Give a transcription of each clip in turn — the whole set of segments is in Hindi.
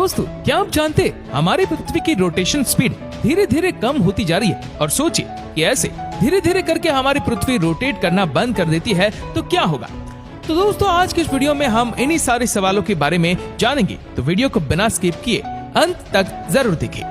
दोस्तों, क्या आप जानते हमारी पृथ्वी की रोटेशन स्पीड धीरे धीरे कम होती जा रही है, और सोचिए कि ऐसे धीरे धीरे करके हमारी पृथ्वी रोटेट करना बंद कर देती है तो क्या होगा। तो दोस्तों, आज के इस वीडियो में हम इन्हीं सारे सवालों के बारे में जानेंगे, तो वीडियो को बिना स्किप किए अंत तक जरूर देखिए।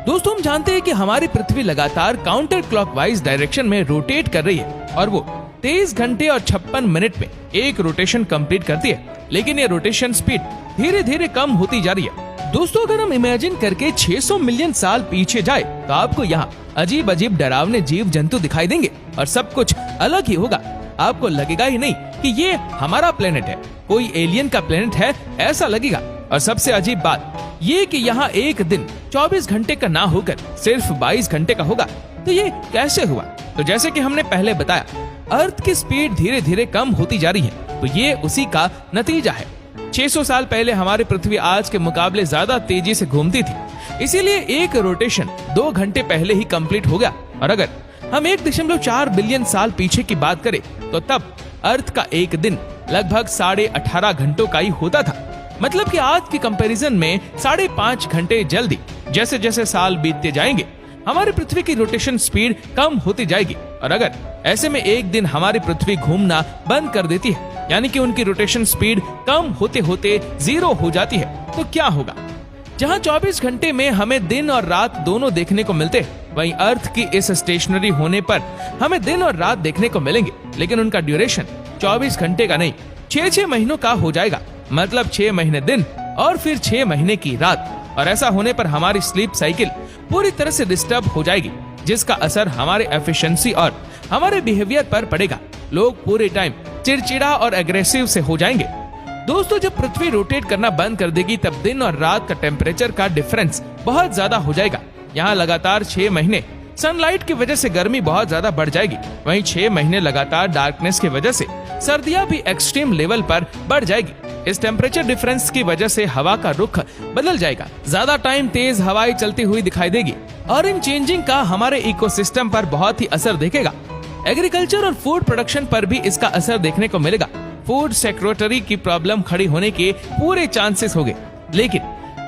दोस्तों, हम जानते हैं कि हमारी पृथ्वी लगातार काउंटर क्लॉकवाइज डायरेक्शन में रोटेट कर रही है और वो 23 घंटे और 56 मिनट में एक रोटेशन कंप्लीट करती है, लेकिन ये रोटेशन स्पीड धीरे धीरे कम होती जा रही है। दोस्तों, अगर हम इमेजिन करके 600 मिलियन साल पीछे जाए तो आपको यहाँ अजीब अजीब डरावने जीव जंतु दिखाई देंगे और सब कुछ अलग ही होगा। आपको लगेगा ही नहीं कि ये हमारा प्लेनेट है, कोई एलियन का प्लेनेट है ऐसा लगेगा। और सबसे अजीब बात ये कि यहाँ एक दिन 24 घंटे का ना होकर सिर्फ 22 घंटे का होगा। तो ये कैसे हुआ? तो जैसे कि हमने पहले बताया, अर्थ की स्पीड धीरे धीरे कम होती जा रही है, तो ये उसी का नतीजा है। 600 साल पहले हमारी पृथ्वी आज के मुकाबले ज्यादा तेजी से घूमती थी, इसीलिए एक रोटेशन 2 घंटे पहले ही कंप्लीट हो गया। और अगर हम 1.4 बिलियन साल पीछे की बात करें तो तब अर्थ का एक दिन लगभग 18.5 घंटों का ही होता था। मतलब कि आज की कंपैरिजन में 5.5 घंटे जल्दी जैसे जैसे साल बीतते जाएंगे हमारी पृथ्वी की रोटेशन स्पीड कम होती जाएगी। और अगर ऐसे में एक दिन हमारी पृथ्वी घूमना बंद कर देती है, यानी कि उनकी रोटेशन स्पीड कम होते होते 0 हो जाती है, तो क्या होगा? जहां 24 घंटे में हमें दिन और रात दोनों देखने को मिलते हैं, वहीं अर्थ की इस स्टेशनरी होने पर हमें दिन और रात देखने को मिलेंगे, लेकिन उनका ड्यूरेशन 24 घंटे का नहीं 6 महीनों का हो जाएगा। मतलब 6 महीने दिन और फिर 6 महीने की रात। और ऐसा होने पर हमारी स्लीप साइकिल पूरी तरह से डिस्टर्ब हो जाएगी, जिसका असर हमारे एफिशिएंसी और हमारे बिहेवियर पर पड़ेगा। लोग पूरे टाइम चिड़चिड़ा और एग्रेसिव से हो जाएंगे। दोस्तों, जब पृथ्वी रोटेट करना बंद कर देगी तब दिन और रात का टेम्परेचर का डिफरेंस बहुत ज्यादा हो जाएगा। यहाँ लगातार 6 महीने सनलाइट की वजह से गर्मी बहुत ज्यादा बढ़ जाएगी, वहीं 6 महीने लगातार डार्कनेस की वजह से सर्दियां भी एक्सट्रीम लेवल पर बढ़ जाएगी। इस टेम्परेचर डिफरेंस की वजह से हवा का रुख बदल जाएगा, ज्यादा टाइम तेज हवाएं चलती हुई दिखाई देगी और इन चेंजिंग का हमारे इकोसिस्टम पर बहुत ही असर दिखेगा। एग्रीकल्चर और फूड प्रोडक्शन पर भी इसका असर देखने को मिलेगा। फूड सिक्योरिटी की प्रॉब्लम खड़ी होने के पूरे चांसेस होंगे, लेकिन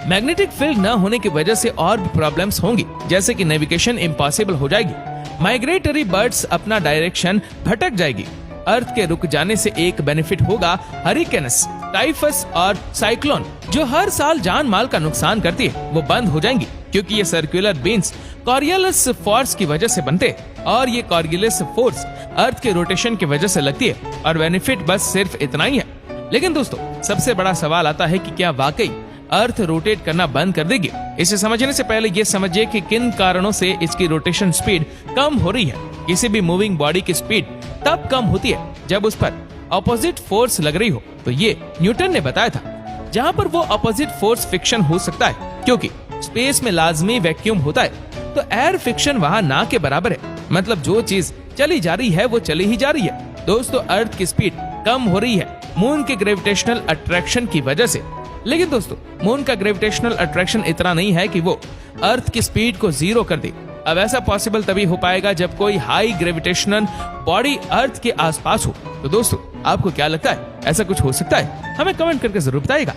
मैग्नेटिक फील्ड न होने की वजह से और भी प्रॉब्लम्स होंगी, जैसे कि नेविगेशन इम्पॉसिबल हो जाएगी, माइग्रेटरी बर्ड्स अपना डायरेक्शन भटक जाएगी। अर्थ के रुक जाने से एक बेनिफिट होगा, हरिकेन्स, टाइफस और साइक्लोन जो हर साल जान माल का नुकसान करती है वो बंद हो जाएंगी, क्योंकि ये सर्कुलर बीन्स कॉरियोलिस फोर्स की वजह से बनते हैं और ये कॉरियोलिस फोर्स अर्थ के रोटेशन की वजह से लगती है। और बेनिफिट बस सिर्फ इतना ही है। लेकिन दोस्तों, सबसे बड़ा सवाल आता है कि क्या वाकई अर्थ रोटेट करना बंद कर देगी? इसे समझने से पहले ये समझिए कि किन कारणों से इसकी रोटेशन स्पीड कम हो रही है। किसी भी मूविंग बॉडी की स्पीड तब कम होती है जब उस पर ऑपोजिट फोर्स लग रही हो, तो ये न्यूटन ने बताया था। जहाँ पर वो ऑपोजिट फोर्स फ्रिक्शन हो सकता है, क्योंकि स्पेस में लाजमी वैक्यूम होता है, तो एयर फ्रिक्शन वहाँ ना के बराबर है। मतलब जो चीज चली जा रही है वो चली ही जा रही है। दोस्तों, अर्थ की स्पीड कम हो रही है मून के ग्रेविटेशनल अट्रैक्शन की वजह से। लेकिन दोस्तों, मून का ग्रेविटेशनल अट्रैक्शन इतना नहीं है कि वो अर्थ की स्पीड को 0 कर दे। अब ऐसा पॉसिबल तभी हो पाएगा जब कोई हाई ग्रेविटेशनल बॉडी अर्थ के आसपास हो। तो दोस्तों, आपको क्या लगता है, ऐसा कुछ हो सकता है? हमें कमेंट करके जरूर बताइएगा।